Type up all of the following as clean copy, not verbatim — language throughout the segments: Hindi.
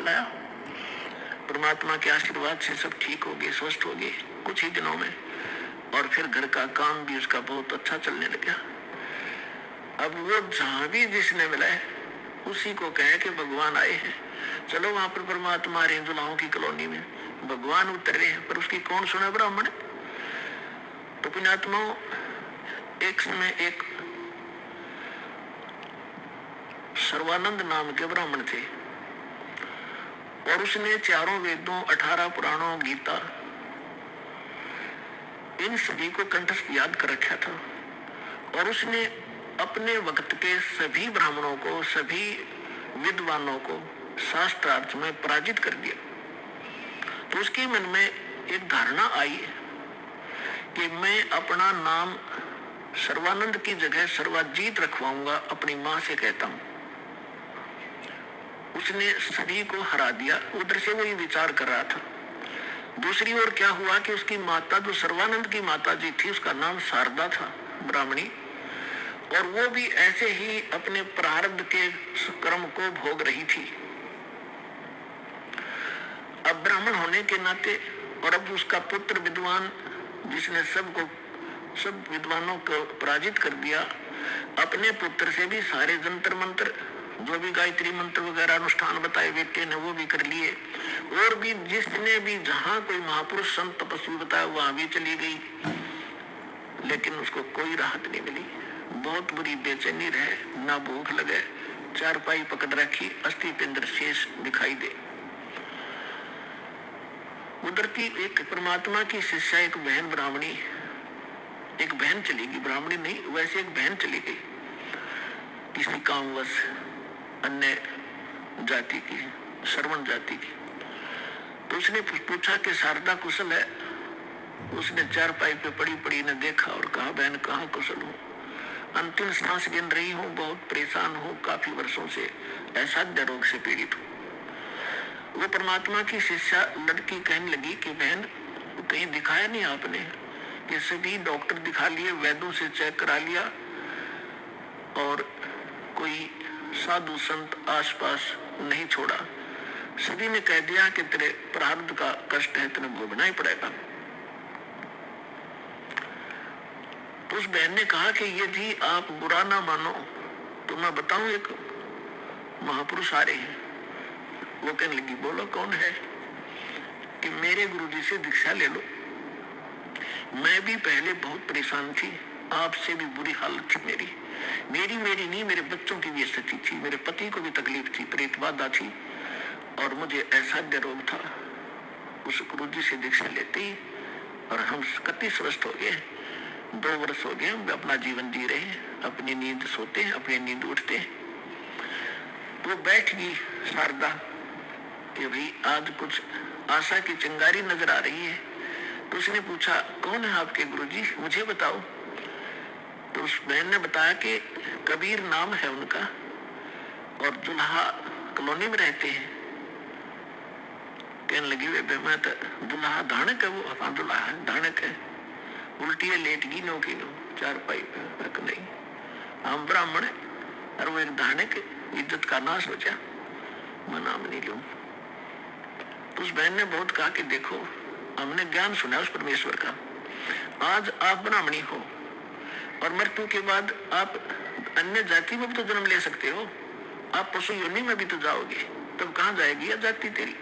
लाया। परमात्मा के आशीर्वाद से सब ठीक हो गए, स्वस्थ हो गए कुछ ही दिनों में, और फिर घर का काम भी उसका बहुत अच्छा चलने लगा। अब वो जहां भी जिसने मिला है उसी को कहे कि भगवान आए हैं, चलो वहां पर परमात्मा आ रहे हैं दुल्हाओं की कॉलोनी में, भगवान उतर रहे हैं, पर उसकी कौन सुना ब्राह्मण। तो पुण्यात्माओं, एक समय एक सर्वानंद नाम के ब्राह्मण थे, और उसने चारों वेदों, 18 पुराणों, गीता, इन सभी को कंठस्थ याद कर रखा था। और उसने अपने वक्त के सभी ब्राह्मणों को, सभी विद्वानों को शास्त्रार्थ में पराजित कर दिया। तो उसके मन में एक धारणा आई कि मैं अपना नाम सर्वानंद की जगह सर्वाजीत रखवाऊंगा, अपनी मां से कहता हूं। उसने सभी को हरा दिया। उधर से वही विचार कर रहा था। दूसरी ओर क्या हुआ कि उसकी माता, जो सर्वानंद की माता जी थी, उसका नाम शारदा था, ब्राह्मणी, और वो भी ऐसे ही अपने प्रारब्ध के कर्म को भोग रही थी। अब ब्राह्मण होने के नाते, और अब उसका पुत्र विद्वान, जिसने सब विद्वानों को पराजित कर दिया, अपने पुत्र से भी सारे जंतर मंत्र, जो भी गायत्री मंत्र वगैरह अनुष्ठान बताए बेटे ने, वो भी कर लिए। और भी जिसने भी जहां कोई महापुरुष संत तपस्वी बताया वहां भी चली गई, लेकिन उसको कोई राहत नहीं मिली। बहुत बुरी बेचैनी रहे, ना भूख लगे, चारपाई पकड़ रखी, अस्थि पिंडर शेष दिखाई दे। उधर की एक परमात्मा की शिष्या, एक बहन ब्राह्मणी, एक बहन चली गई, ब्राह्मणी नहीं, वैसे एक बहन चली गई किसी कामवश, अन्य जाति की, श्रवण जाति की। तो उसने पूछा कि शारदा कुशल है। उसने चारपाई पे पड़ी पड़ी ने देखा और कहा, बहन कहाँ कुशल हूँ, अंतिम सांस गिन रही हूँ, बहुत परेशान हूँ, काफी वर्षों से असाध्य रोग से पीड़ित हूँ। वो परमात्मा की शिष्या लड़की कहने लगी कि बहन, कहीं दिखाया नहीं आपने? कि सभी डॉक्टर दिखा लिए, वैद्यों से चेक करा लिया, और कोई साधु संत आसपास नहीं छोड़ा। सभी ने कह दिया कि तेरे प्रारब्ध का कष्ट है, तेरे भोगना ही पड़ेगा। तो उस बहन ने कहा कि यदि आप बुरा ना मानो तो मैं बताऊं, एक महापुरुष आ रहे हैं। वो कहने लगी, बोलो कौन है? कि मेरे गुरुजी से दीक्षा ले लो। मैं भी पहले बहुत परेशान थी, आपसे भी बुरी हालत थी मेरी नहीं, मेरे बच्चों की भी स्थिति थी, मेरे पति को भी तकलीफ थी, प्रेत बाधा थी, और मुझे असाध्य रोग था। उस गुरुजी से दीक्षा लेते ही, और हम कति स्वस्थ हो गए। 2 वर्ष हो गए हम अपना जीवन जी रहे हैं, अपनी नींद सोते हैं, अपनी नींद उठते हैं। तो बैठ गई शारदा कि भाई आज कुछ आशा की चिंगारी नजर आ रही है। तो उसने पूछा, कौन है आपके गुरुजी, मुझे बताओ। तो उस बहन ने बताया कि कबीर नाम है उनका, और दुल्हा कॉलोनी में रहते हैं। कहने लगी, वे मैं तो दुल्हा धानक है। वो हाँ दुल्हा है, धानक है, उल्टी है, लेट गई नो की नो, चारपाई पे नहीं, हम ब्राह्मण है, और वो एक धानक, इज्जत का नाश हो जा, मैं नाम नहीं लूं। तो उस बहन ने बहुत कहा कि देखो, हमने ज्ञान सुना उस परमेश्वर का, आज आप ब्राह्मणी हो, और मृत्यु के बाद आप अन्य जाति में भी तो जन्म ले सकते हो, आप पशु योनि में भी तो जाओगे, तब कहाँ जाएगी या जाति तेरी?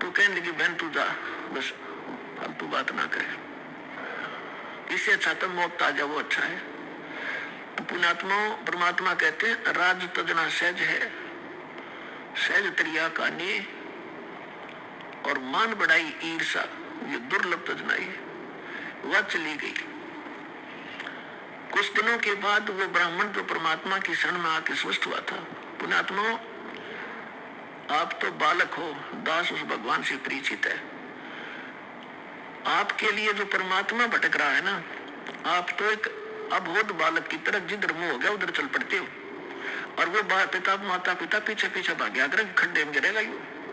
तो कहने लगी, बहन तू जा, बस फालतू बात ना करे, इससे अच्छा तो मौत आ जाए, वो अच्छा है। तो पुण्यात्मा परमात्मा कहते हैं, राज तजना सहज है, सहज त्रिया का ने, और मान बढ़ाई ईर्षा, ये दुर्लभ तजनाई है। वह चली गई। कुछ दिनों के बाद वो ब्राह्मण जो परमात्मा की शरण में आके स्वस्थ हुआ था। पुण्यात्मा, आप तो बालक हो, दास उस भगवान से परिचित है। आपके लिए जो परमात्मा भटक रहा है ना, आप तो एक अबोध बालक की तरह जिधर मुंह हो गया उधर चल पड़ते हो, और वो पिता माता पिता पीछे पीछे भाग गया, अगर खड्डे में गिरेगा,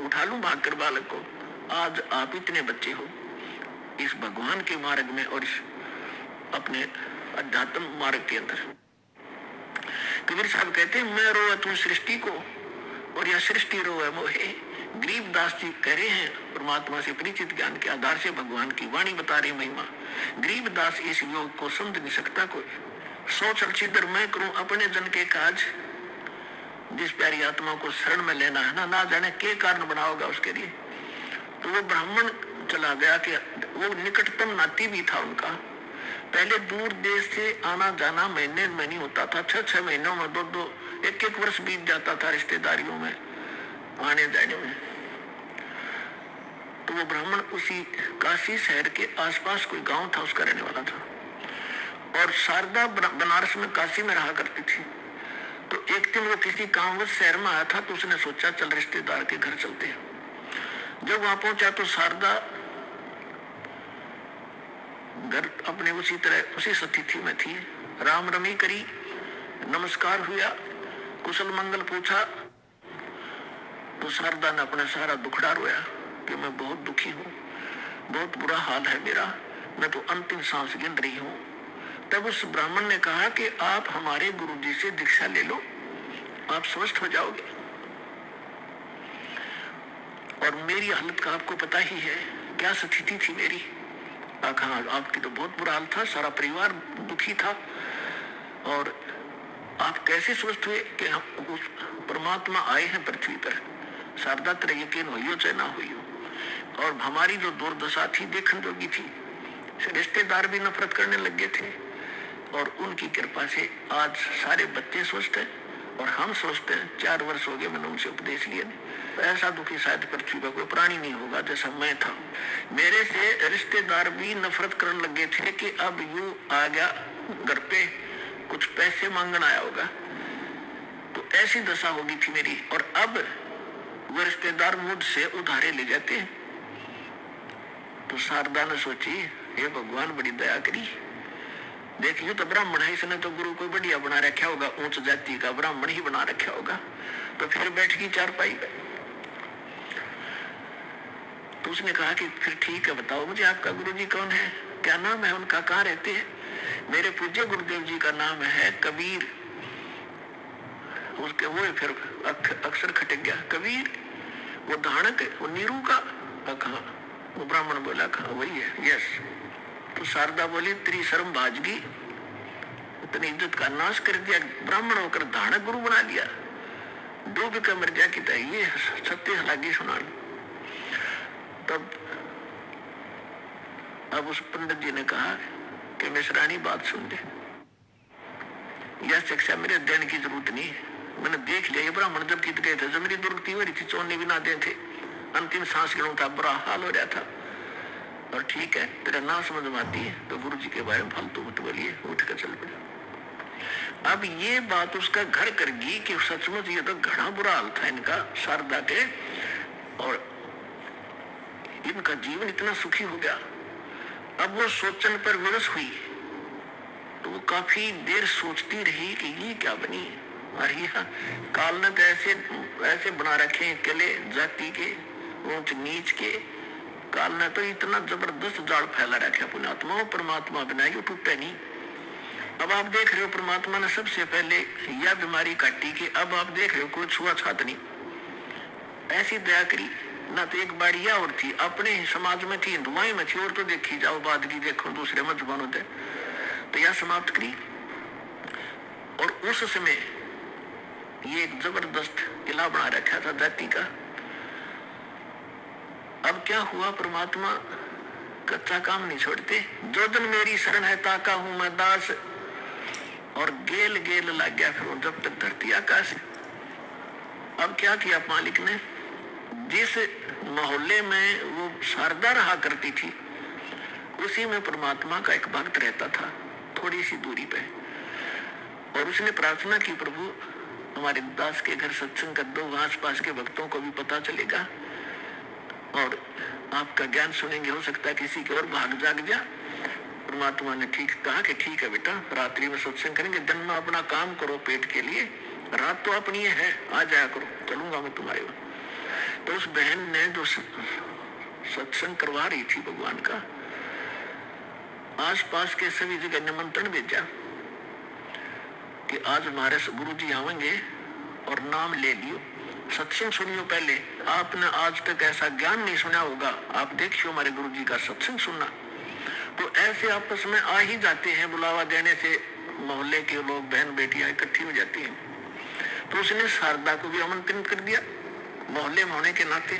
उठा लूं भाग कर बालक को। आज आप इतने बच्चे हो इस भगवान के मार्ग में और इस अपने अध्यात्म मार्ग के अंदर। कबीर साहब कहते हैं, मैं रोया तू सृष्टि को, और यह सृष्टि रो है मोहे। गरीबदास जी कह रहे हैं परमात्मा से परिचित ज्ञान के आधार से भगवान की वाणी बता रही महिमा। गरीबदास इस योग को समझ नहीं सकता कोई। सोच छिद्र मैं करूं अपने जन के काज, जिस प्यारी आत्मा को शरण में लेना है ना जाने के कारण बना होगा उसके लिए। तो वो ब्राह्मण चला गया कि वो निकटतम नाती भी था उनका। पहले दूर देश से आना जाना महीने में नहीं होता था, 6-6 महीनों में 2-2 1-1 वर्ष बीत जाता था रिश्तेदारियों में आने जाने में। तो वो ब्राह्मण उसी काशी शहर के आसपास कोई गांव था उसका रहने वाला था। और शारदा बनारस में काशी में रहा करती थी। तो एक दिन वो किसी कामवश शहर में आया था, तो उसने सोचा चल रिश्तेदार के घर चलते हैं। जब वहां पहुंचा तो शारदा घर अपने उसी तरह उसी स्थिति में थी। राम रमी करी, नमस्कार हुआ, कुशल मंगल पूछा। तो शारदा ने अपना सारा दुखड़ा रोया कि मैं बहुत दुखी हूँ, बहुत बुरा हाल है मेरा, मैं तो अंतिम सांस गिन रही हूँ। तब उस ब्राह्मण ने कहा कि आप हमारे गुरुजी से दीक्षा ले लो, आप स्वस्थ हो जाओगे। और मेरी हालत का आपको पता ही है, क्या स्थिति थी मेरी। हाँ, आपकी तो बहुत बुरा हाल था, सारा परिवार दुखी था। और आप कैसे स्वस्थ हुए कि हम उस परमात्मा आए हैं पृथ्वी पर। शारदा तेरा यकीन हो चाहे ना हो। और हमारी जो दुर्दशा थी देखने जोगी थी, रिश्तेदार भी नफरत करने लगे थे। और उनकी कृपा से आज सारे बच्चे स्वस्थ हैं और हम स्वस्थ हैं। 4 वर्ष हो गए मैंने उनसे उपदेश लिए। तो ऐसा दुखी शायद पृथ्वी पर कोई प्राणी नहीं होगा जैसा मैं था। मेरे से रिश्तेदार भी नफरत करने लगे थे कि अब यूं आ गया घर पे, कुछ पैसे मांगने आया होगा। तो ऐसी दशा होगी थी मेरी। और अब वो रिश्तेदार मुझसे उधारे ले जाते हैं। तो शारदा ने सोची हे भगवान बड़ी दया करी, देखिए तो ब्राह्मण है, इसने तो गुरु कोई बढ़िया बना रखा होगा, उच्च जाति का ब्राह्मण ही बना रखा होगा। तो फिर बैठ गई चारपाई पे। तो उसने कहा कि फिर ठीक है, बताओ मुझे आपका गुरुजी कौन है, क्या नाम है उनका, कहाँ रहते हैं। मेरे पूज्य गुरुदेव जी का नाम है कबीर। उसके वो फिर अक्षर खटक गया, कबीर वो धानक वो नीरू का। कहा वो ब्राह्मण बोला कहा वही है, यस। तो शारदा बोली तेरी शर्म बाजगी, इतनी इज्जत का नाश कर दिया, ब्राह्मण होकर धानक गुरु बना दिया, डूब कर मर जा कि ये सत्य लागी सुना। तब अब उस पंडित जी ने कहा कि मिश्रानी बात सुन ले, यह शिक्षा मेरे देने की जरूरत नहीं है, मैंने देख लिया। ये ब्राह्मण जब कित गए थे, जब मेरी दुर्गति हो रही थी, चोरने भी ना दे थे, अंतिम सांस गिनों था, बुरा हाल हो रहा था। और ठीक है तेरा ना समझ में आती है तो गुरु जी के बारे में फालतू मत बोलिए, उठ कर चल पड़ा। अब ये बात उसका घर कर गई कि सचमुच ये तो घना बुरा हाल था इनका, शारदा के, और इनका जीवन इतना सुखी हो गया। अब वो सोचने पर विवश हुई तो वो काफी देर सोचती रही कि ये क्या बनी। अरे काल ने तो ऐसे बना रखे हैं किले जाति के, ऊंच नीच के। काल ने तो इतना जबरदस्त जाल फैला रखा पुण्यात्मा, परमात्मा बनाई वो टूटे नहीं। अब आप देख रहे हो परमात्मा ने सबसे पहले यह बीमारी काटी कि अब आप देख रहे हो कोई छुआछूत नहीं, ऐसी दया करी ना। तो एक बाड़िया और थी अपने समाज में थी, हिंदुआई में थी, और तो देखी जाओ बाद की देखो दूसरे मत जुबान होते, तो यह समाप्त करी। और उस समय ये एक जबरदस्त किला बना रखा था जाति का। अब क्या हुआ, परमात्मा कच्चा काम नहीं छोड़ते। जो दिन मेरी शरण है ताका हूं मैं दास, और गेल गेल लग गया फिर जब तक धरती आकाश। अब क्या किया मालिक ने, जिस मोहल्ले में वो शारदा रहा करती थी उसी में परमात्मा का एक भक्त रहता था थोड़ी सी दूरी पे। और उसने प्रार्थना की प्रभु हमारे दास के घर सत्संग कर दो, आस पास के भक्तों को भी पता चलेगा और आपका ज्ञान सुनेंगे, हो सकता है किसी की और भाग जाग जा। परमात्मा ने ठीक कहा कि ठीक है बेटा, रात्रि में सत्संग करेंगे, दिन में अपना काम करो पेट के लिए, रात तो अपनी है, आ जाया करो, चलूंगा मैं तुम्हारे वहां। तो उस बहन ने जो सत्संग करवा रही थी भगवान का, आस पास के सभी जगह निमंत्रण भेजा कि आज हमारे गुरु जी आवेंगे और नाम ले लियो, सत्संग सुनियो पहले, आपने आज तक ऐसा ज्ञान नहीं सुना होगा, आप देखियो हमारे गुरु जी का सत्संग सुनना। तो ऐसे आपस में आ ही जाते हैं, बुलावा देने से मोहल्ले के लोग, बहन बेटियां इकट्ठी हो जाती हैं। तो उसने शारदा को भी आमंत्रित कर दिया मोहल्ले में होने के नाते।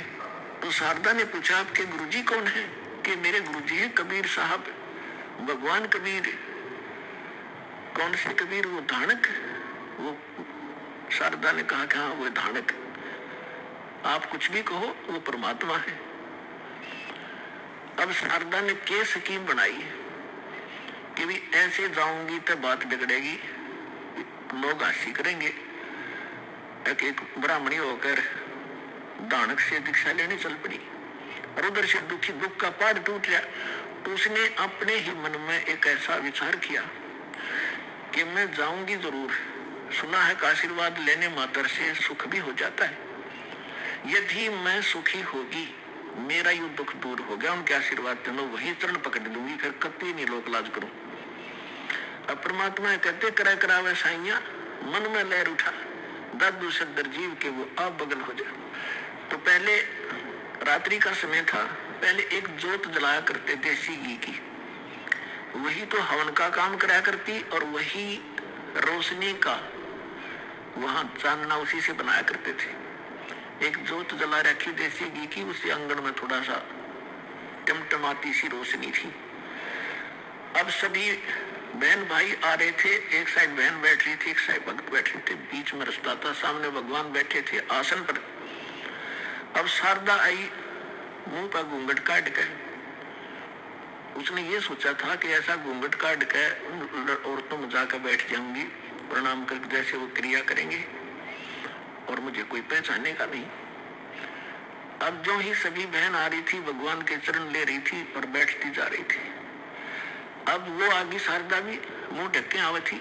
तो शारदा ने पूछा आपके गुरुजी कौन है? कि मेरे गुरुजी हैं कबीर साहब, भगवान कबीर। कौन से कबीर? वो धानक। वो शारदा ने कहा कि हाँ वो धानक, आप कुछ भी कहो वो परमात्मा है। अब शारदा ने के स्कीम बनाई कि भी ऐसे जाऊंगी तो बात बिगड़ेगी, लोग हंसी करेंगे। एक ब्राह्मणी होकर दानक से दीक्षा लेने चल पड़ी और उधर से दुख का पहाड़ टूट गया। तो उसने अपने ही मन में एक ऐसा विचार किया कि मैं जाऊंगी जरूर, सुना है कि आशीर्वाद लेने मात्र से सुख भी हो जाता है। यदि मैं सुखी होगी, मेरा ये दुख दूर हो गया उनके आशीर्वाद से, मैं वही चरण पकड़ लूंगी, फिर कभी नहीं लोक लाज करूं। अब परमात्मा कहते करा करावे साइया, मन में लहर उठा, दादू सदर जीव के वो आप बगल हो जाए। तो पहले रात्रि का समय था, पहले एक जोत जलाया करते देसी घी की, वही तो हवन का काम कराया करती और वही रोशनी का वहां चांदना उसी से बनाया करते थे। एक जोत जला रखी देसी घी की, उसी आंगन में थोड़ा सा टमटमाती सी रोशनी थी। अब सभी बहन भाई आ रहे थे, एक साइड बहन बैठ रही थी, एक साइड भक्त बैठे थे, बीच में रास्ता था, सामने भगवान बैठे थे आसन पर। अब शारदा आई, मुंह पर घूंघट काट के, उसने ये सोचा था कि ऐसा घूंघट काट के औरतों में जाकर बैठ जाऊंगी, प्रणाम करके जैसे वो क्रिया करेंगे और मुझे कोई पहचानेगा नहीं। अब जो ही सभी बहन आ रही थी, भगवान के चरण ले रही थी और बैठती जा रही थी। अब वो आगे शारदा भी मुंह ढके आवे थी,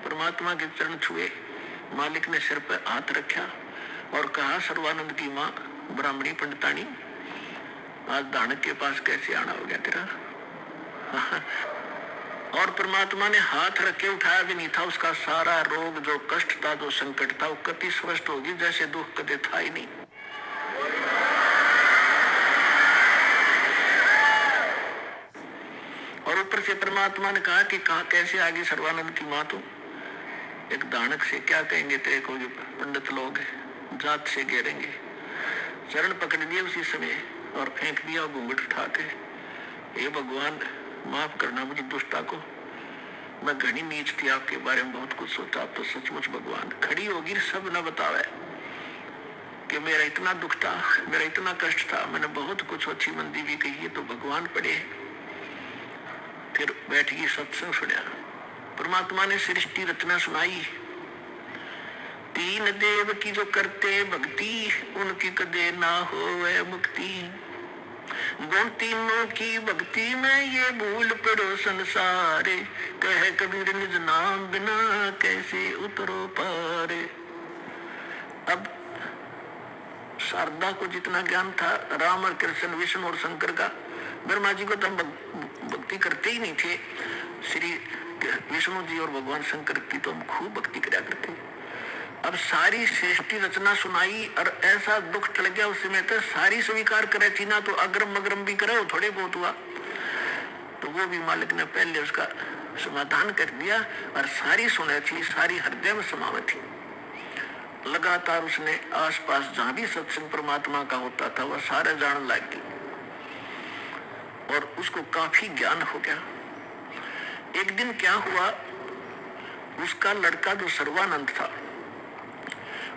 परमात्मा के चरण छुए, मालिक ने सिर पर हाथ रखा और कहा सर्वानंद की माँ ब्राह्मणी पंडितानी, आज दानक के पास कैसे आना हो गया तेरा? और परमात्मा ने हाथ रख के उठाया भी नहीं था, उसका सारा रोग जो कष्ट था, जो संकट था, वो कति स्पष्ट होगी जैसे दुख कदे था ही नहीं। और ऊपर से परमात्मा ने कहा कि कहा कैसे आगे सर्वानंद की माँ, तो एक दानक से क्या कहेंगे तेरे को, जो पंडित लोग जात से घेरेंगे। चरण पकड़ दिए उसी समय और फेंक दिया घूंघट उठा के, हे भगवान माफ करना मुझे दुष्टा को, मैं घनी नीच थी, आपके बारे में बहुत कुछ सोचा, तो सचमुच भगवान खड़ी होगी सब न बतावे कि मेरा इतना दुख था, मेरा इतना कष्ट था, मैंने बहुत कुछ अच्छी मंदी भी कही है, तो भगवान पड़े। फिर बैठ गई, सत्संग सुना, परमात्मा ने सृष्टि रचना सुनाई। तीन देव की जो करते भक्ति, उनकी कदे ना होवे मुक्ति। गुण तीनों की भक्ति में ये भूल पड़ो संसारे, कह कबीर निज नाम बिना कैसे उतरो पारे। अब शारदा को जितना ज्ञान था राम और कृष्ण, विष्णु और शंकर का, ब्रह्मा जी को तो हम भक्ति करते ही नहीं थे, श्री विष्णु जी और भगवान शंकर की तो हम खूब भक्ति करा करते। अब सारी सृष्टि रचना सुनाई और ऐसा दुख टल गया उस समय, तो सारी स्वीकार करे थी ना, तो अग्रम अग्रम भी करे, थोड़े बहुत हुआ तो वो भी मालिक ने पहले उसका समाधान कर दिया और सारी सुने थी, सारी हृदय में समावे थी। लगातार उसने आसपास जहां भी सत्संग परमात्मा का होता था वह सारे जान लग गई और उसको काफी ज्ञान हो गया। एक दिन क्या हुआ, उसका लड़का जो सर्वानंद था,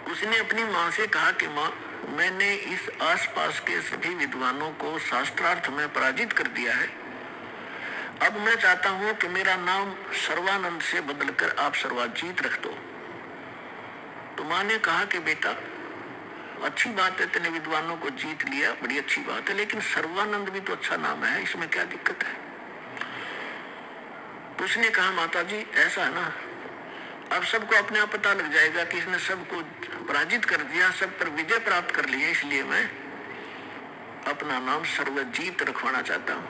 उसने अपनी माँ से कहा कि माँ, मैंने इस आसपास के सभी विद्वानों को शास्त्रार्थ में पराजित कर दिया है, अब मैं चाहता हूँ कि मेरा नाम सर्वानंद से बदलकर आप सर्वाजीत रख दो। तो माँ ने कहा कि बेटा अच्छी बात है, तेने विद्वानों को जीत लिया, बड़ी अच्छी बात है, लेकिन सर्वानंद भी तो अच्छा नाम है, इसमें क्या दिक्कत है? तो उसने कहा माता जी ऐसा है ना, अब सबको अपने आप पता लग जाएगा कि इसने सबको पराजित कर दिया, सब पर विजय प्राप्त कर लिया, इसलिए मैं अपना नाम सर्वजीत रखवाना चाहता हूँ।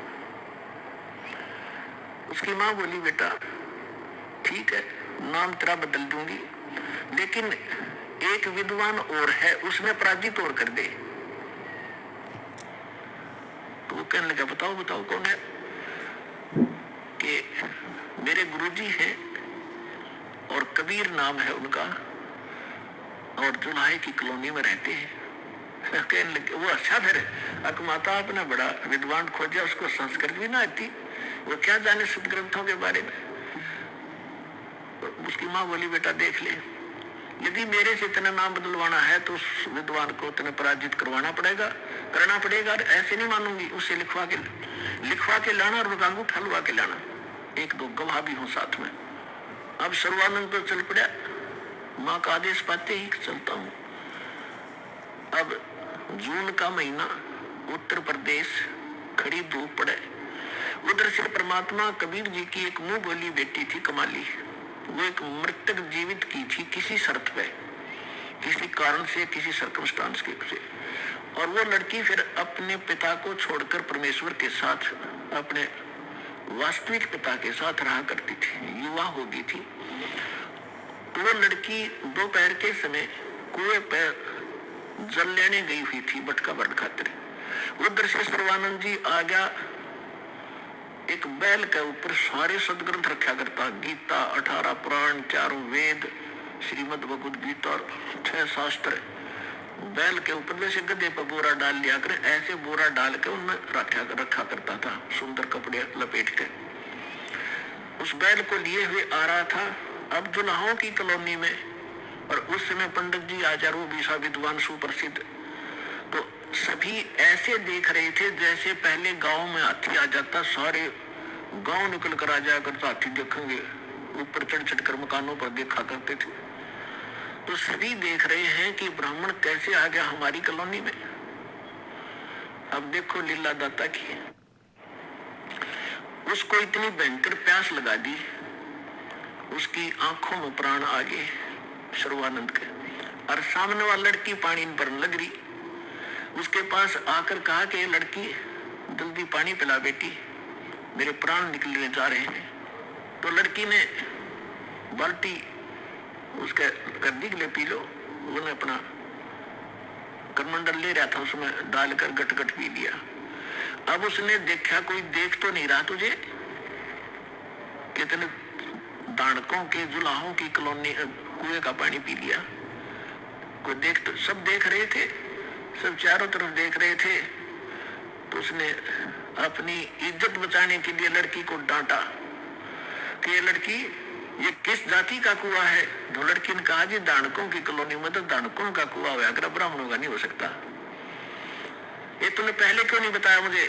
उसकी माँ बोली बेटा ठीक है, नाम तेरा बदल दूंगी, लेकिन एक विद्वान और है, उसने पराजित और कर दे। तो वो कहने लगा बताओ बताओ कौन है? कि मेरे गुरुजी हैं और कबीर नाम है उनका, और जुलाहे की कॉलोनी में रहते हैं। कहने लगे वो अच्छा फिर अकमाता आपने बड़ा विद्वान खोजा, उसको संस्कृत भी ना आती, वो क्या जाने सदग्रंथों के बारे में। उसकी माँ बोली बेटा देख ले, यदि मेरे से इतना नाम बदलवाना है तो उस विद्वान को इतने पराजित करना पड़ेगा। ऐसे नहीं मानूंगी, उससे लिखवा के लाना और उनका अंगूठा लुवा के लाना, एक दो गवाह भी हो साथ में। अब सर्वानंद तो चल पड़ा, माँ का आदेश पाते ही चलता हूँ। अब जून का महीना, उत्तर प्रदेश, खड़ी धूप पड़े। उधर से परमात्मा कबीर जी की एक मुंह बोली बेटी थी कमाली, वो एक मृतक जीवित की थी किसी शर्त पे, किसी कारण से, किसी सर्कमस्टांस के से। और वो लड़की फिर अपने पिता को छोड़कर परमेश्वर के साथ, अपने वास्तविक पिता के साथ रहा करती थी, युवा हो गई थी। तो वो लड़की दोपहर के समय कुएं पर जल लेने गई हुई थी बटका भरने खातिर। उधर से सर्वानंद जी आ गया, एक बैल के ऊपर सारे सदग्रंथ रखा करता, गीता, 18 पुराण, 4 वेद, श्रीमद् भगवद गीता और 6 शास्त्र। बैल के ऊपर जैसे गधे पर बोरा डाल लिया करे, ऐसे बोरा डाल के उनमें रखा करता था, सुंदर कपड़े लपेट के। उस बैल को लिए हुए आ रहा था अब जुलाहों की कॉलोनी में, और उस समय पंडित जी आचार्य वो भी विद्वान सुप्रसिद्ध। तो सभी ऐसे देख रहे थे जैसे पहले गांव में हाथी आ जाता, सारे गांव निकल कर आ जाया करता, हाथी देखेंगे, ऊपर चढ़ कर मकानों पर देखा करते थे। तो सभी देख रहे हैं कि ब्राह्मण कैसे आ गया हमारी कॉलोनी में। अब देखो लीला दाता की, उसको इतनी भयंकर प्यास लगा दी, उसकी आंखों में प्राण आ गए सर्वानंद के, और सामने वाली लड़की पानी भरने लग रही। उसके पास आकर कहा कि लड़की जल्दी पानी पिला बेटी, मेरे प्राण निकलने जा रहे हैं। तो लड़की ने बाल्टी उसके कर दी, ले पी लो। उन्होंने अपना करमंडल ले रहा था, उसमें डालकर गट गट पी लिया। अब उसने देखा कोई देख तो नहीं रहा तुझे, कितने दानकों के जुलाहों की कॉलोनी कुएं का पानी पी लिया। कोई देख तो सब देख रहे थे, सब चारों तरफ देख रहे थे। तो उसने अपनी इज्जत बचाने के लिए लड़की को डांटा कि ये लड़की ये किस जाति का कुआं है। तो लड़की ने कहा जी दानकों की कॉलोनी में तो दानकों का कुआं हुआ, अगर ब्राह्मणों का नहीं हो सकता। ये तूने पहले क्यों नहीं बताया मुझे?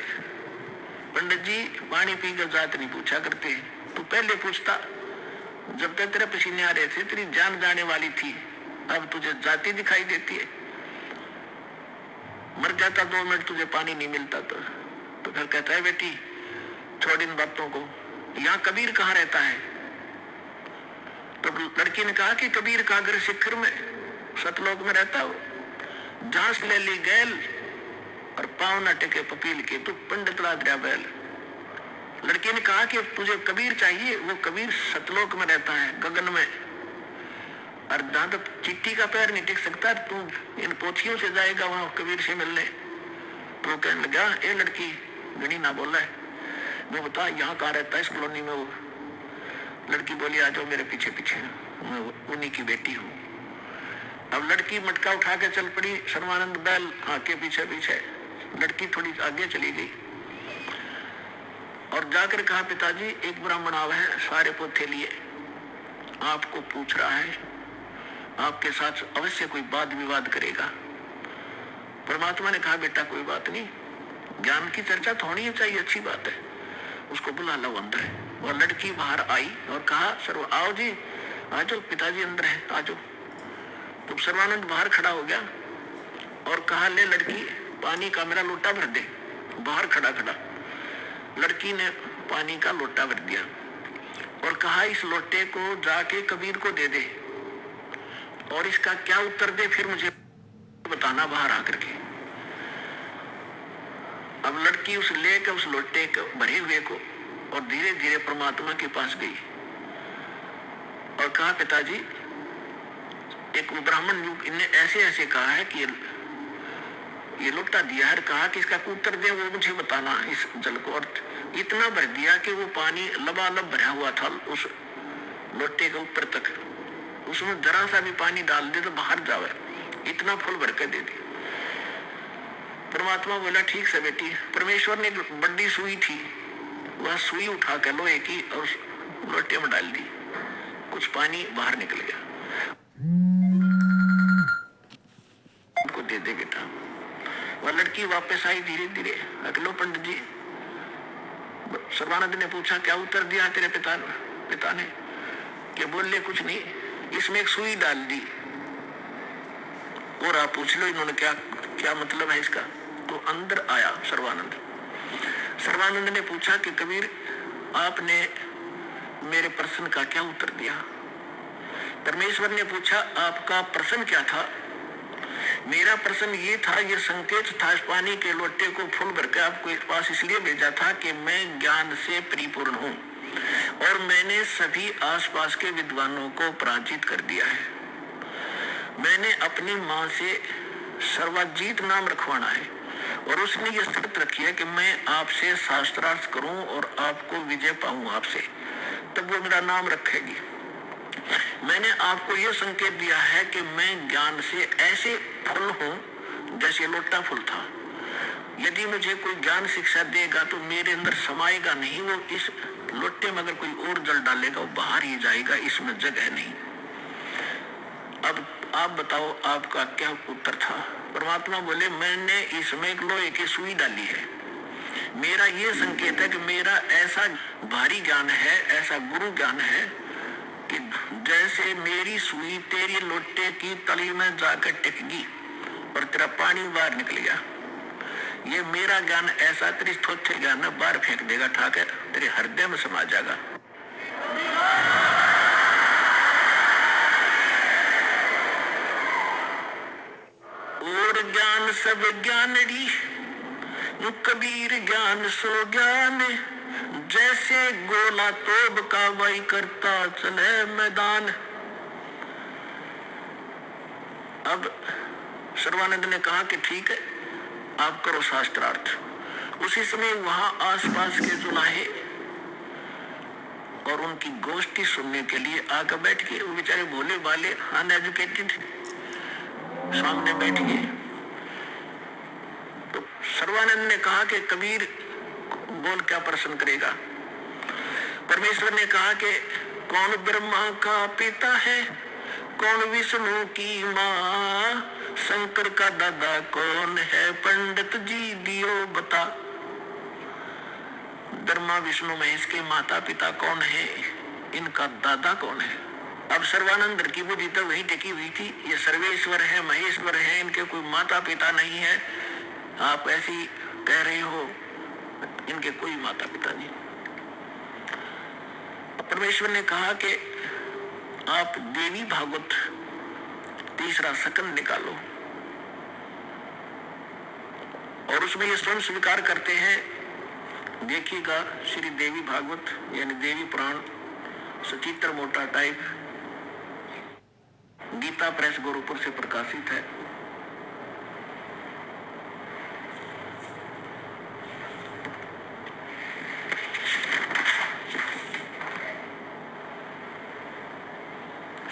पंडित जी पानी पी कर जात नहीं पूछा करते, तू पहले पूछता। जब तक तेरे पसीने आ रहे थे तेरी जान जाने वाली थी, अब तुझे जाति दिखाई देती है। मर जाता 2 मिनट तुझे पानी नहीं मिलता तो फिर कहता है बेटी छोड़ इन बातों को, यहाँ कबीर कहाँ रहता है? तो लड़की ने कहा कि कबीर का घर शिखर में सतलोक में रहता हो, झांस ले ली गैल और पाँव न टेके पपील के, तू पंडित ला दिया बैल। लड़की ने कहा कि तुझे कबीर चाहिए, वो कबीर सतलोक में रहता है, गगन में, और जहां तक चिट्ठी का पैर नहीं टिक सकता, तू इन पोथियों से जाएगा वहां कबीर से मिलने। तो कहने लगा ए लड़की गणी ना बोला है, मैं बता यहाँ कहाँ रहता है इस कॉलोनी में? वो लड़की बोली आ जाओ मेरे पीछे पीछे, मैं उन्हीं की बेटी हूँ। अब लड़की मटका उठा के चल पड़ी, सर्वानंद बैल आके पीछे पीछे। लड़की थोड़ी आगे चली गई और जाकर कहा पिताजी एक ब्राह्मण आवा है, सारे पोथे लिए, आपको पूछ रहा है, आपके साथ अवश्य कोई वाद विवाद करेगा। परमात्मा ने कहा बेटा कोई बात नहीं, ज्ञान की चर्चा तो होनी चाहिए, अच्छी बात है, उसको बुला लो अंदर। और लड़की बाहर आई और कहा सर्व आओ जी, आ जाओ पिताजी अंदर है, आ जाओ। तो सर्वानंद बाहर खड़ा हो गया और कहा ले लड़की पानी का मेरा लोटा भर दे। बाहर खड़ा खड़ा लड़की ने पानी का लोटा भर दिया और कहा इस लोटे को जाके कबीर को दे दे और इसका क्या उत्तर दे फिर मुझे बताना बाहर आकर के। अब लड़की उस लेकर उस लोटे को भरे हुए को और धीरे धीरे परमात्मा के पास गई और कहा पिताजी एक वो ब्राह्मण युग इनने ऐसे ऐसे कहा है कि ये लोटा दिया है, कहा कि इसका उत्तर दे वो मुझे बताना इस जल को। और इतना भर दिया कि वो पानी लबालब भरा हुआ था उस लोटे के ऊपर तक, उसमें जरा सा भी पानी डाल दे तो बाहर जावे, इतना फुल भर के दे दी। परमात्मा बोला ठीक से बेटी। परमेश्वर ने बड़ी सुई थी, वह सुई उठा के लोहे की और लोटे में डाल दी, कुछ पानी बाहर निकल गया। उनको दे दे बेटा। वह लड़की वापस आई धीरे धीरे। अगलो पंडित जी, सर्वानंद ने पूछा क्या उत्तर दिया तेरे पिता ने? कि बोले कुछ नहीं, इसमें एक सुई डाल दी और आप पूछ लो इन्होंने क्या क्या मतलब है इसका। तो अंदर आया सर्वानंद ने पूछा कि कबीर आपने मेरे प्रश्न का क्या उत्तर दिया? परमेश्वर ने पूछा आपका प्रश्न क्या था? मेरा प्रश्न ये था, ये संकेत था इस पानी के लोटे को फुल भर के आपको इस पास इसलिए भेजा था कि मैं ज्ञान से परिपूर्ण हूँ और मैंने सभी आसपास के विद्वानों को पराजित कर दिया है। मैंने अपनी माँ से सर्वजीत नाम रखवाना है और उसने ये शर्त रखी है कि मैं आपसे शास्त्रार्थ करूं और आपको विजय पाऊं आपसे, तब वो मेरा नाम रखेगी। मैंने आपको ये संकेत दिया है कि मैं ज्ञान से ऐसे फुल हूं जैसे लोटा फुल था। यदि मुझे कोई ज्ञान शिक्षा देगा तो मेरे अंदर समाएगा नहीं, वो इस लोटे में अगर कोई और जल डालेगा वो बाहर ही जाएगा, इसमें जगह नहीं। अब आप बताओ आपका क्या उत्तर था? परमात्मा बोले मैंने इसमें एक लोहे की सुई डाली है। मेरा ये संकेत है कि मेरा ऐसा भारी ज्ञान है, ऐसा गुरु ज्ञान है कि जैसे मेरी सुई तेरी लोटे की तली में जाकर टिकेगी और तेरा पानी बाहर निकल गया, ये मेरा ज्ञान ऐसा तेरी थोथे ज्ञान में बाहर फेंक देगा, ठाकर तेरे हृदय में समा जाएगा। और ज्ञान सब ज्ञानड़ी, कबीर ज्ञान सो ज्ञान, जैसे गोला तोब का वही करता चले मैदान। अब सर्वानंद ने कहा कि ठीक है आप करो शास्त्रार्थ। उसी समय वहां आसपास के जुलाहे और उनकी गोष्ठी सुनने के लिए आकर बैठ गए। वो बेचारे भोले भाले अनएजुकेटेड सामने बैठ गए। तो सर्वानंद ने कहा कि कबीर बोल क्या प्रश्न करेगा? परमेश्वर ने कहा कि कौन ब्रह्मा का पिता है, कौन विष्णु की माँ, शंकर का दादा कौन है, पंडित जी दियो बता। ब्रह्मा विष्णु महेश के माता पिता कौन है, इनका दादा कौन है? अब सर्वानंद की बुद्धि तो वही टिकी हुई थी, ये सर्वेश्वर है, महेश्वर है, इनके कोई माता पिता नहीं है। आप ऐसी कह रहे हो, इनके कोई माता पिता नहीं। परमेश्वर ने कहा कि आप देवी भागवत तीसरा सकंद निकालो और उसमें ये स्वयं स्वीकार करते हैं। देखिएगा श्री देवी भागवत यानी देवी पुराण, सचित्र मोटा टाइप, गीता प्रेस गोरखपुर से प्रकाशित है।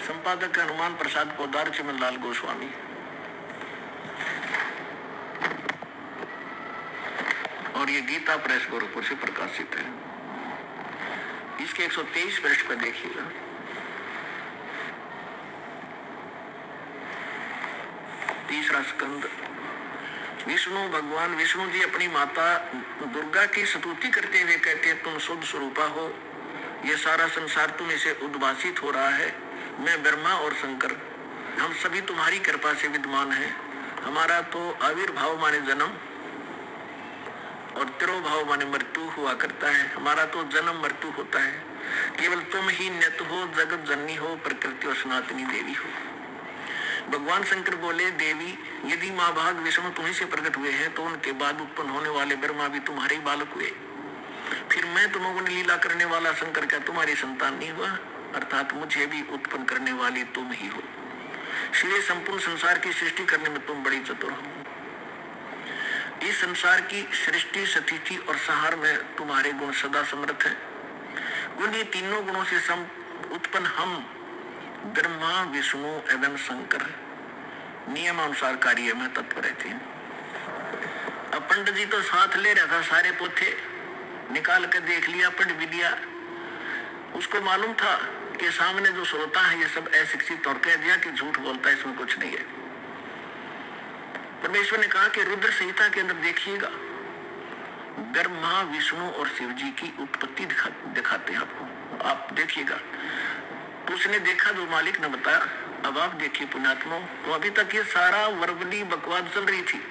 संपादक हनुमान प्रसाद पोदार, चिमनलाल गोस्वामी। और ये गीता प्रेस गोरखपुर से प्रकाशित है। इसके 123 पृष्ठ पर देखिएगा। तीसरा स्कंद। विष्णु भगवान विष्णु जी अपनी माता दुर्गा की स्तुति करते हुए कहते हैं, तुम शुद्ध स्वरूपा हो, ये सारा संसार तुम्हें से उद्भासित हो रहा है। मैं ब्रह्मा और शंकर हम सभी तुम्हारी कृपा से विद्यमान हैं। हमारा तो आविर्भाव माने जन्म और तिरोभाव माने मृत्यु हुआ करता है। हमारा तो जन्म मृत्यु होता है। केवल तुम ही नित हो, जगत जननी हो, प्रकृति और सनातनी देवी हो। भगवान शंकर बोले, देवी यदि माँ भाग विष्णु तुम्हीं से प्रकट हुए हैं तो उनके बाद उत्पन्न होने वाले ब्रह्मा भी तुम्हारे ही बालक हुए। फिर मैं तुमको लीला करने वाला शंकर क्या तुम्हारी संतान नहीं हुआ? अर्थात मुझे भी उत्पन्न करने वाली तुम ही हो। इसलिए संपूर्ण संसार की सृष्टि करने में तुम बड़ी चतुर हो। इस संसार की सृष्टि, स्थिति और संहार में तुम्हारे गुण सदा समर्थ हैं। उन्हीं तीनों गुणों से उत्पन्न हम ब्रह्मा, विष्णु एवं शंकर नियमानुसार कार्य में तत्पर रहते हैं। अब पंडित जी तो साथ ले रहा था, सारे पोथे निकाल कर देख लिया, पढ़ भी लिया। उसको मालूम था कि सामने जो श्रोता है ये सब अशिक्षित, और कह दिया कि झूठ बोलता है, इसमें कुछ नहीं है। परमेश्वर ने कहा कि रुद्र संहिता के अंदर देखिएगा, ब्रह्मा, विष्णु और शिव जी की उत्पत्ति दिखाते हैं आपको, आप देखिएगा। तो उसने देखा जो मालिक ने बताया। अब आप देखिए पुण्यात्मा, तो अभी तक ये सारा वर्बली बकवास चल रही थी।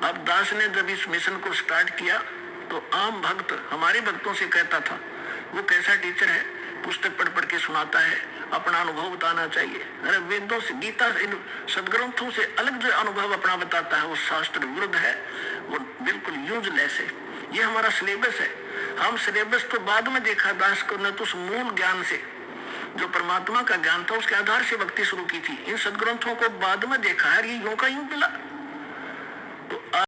अब दास ने जब इस मिशन को स्टार्ट किया तो आम भक्त हमारे भक्तों से कहता था, वो कैसा टीचर है, पुस्तक पढ़ पढ़ के सुनाता है, अपना अनुभव बताना चाहिए। अरे वेदों से, गीता से, इन सदग्रंथों से अलग जो अनुभव अपना बताता है वो शास्त्र विरुद्ध है, वो बिल्कुल यूजलेस है। ये हमारा सिलेबस है। हम सिलेबस तो बाद में देखा दास को, न तो उस मूल ज्ञान से जो परमात्मा का ज्ञान था उसके आधार से भक्ति शुरू की थी। इन सदग्रंथों को बाद में देखा है, ये यूं का यूं मिला।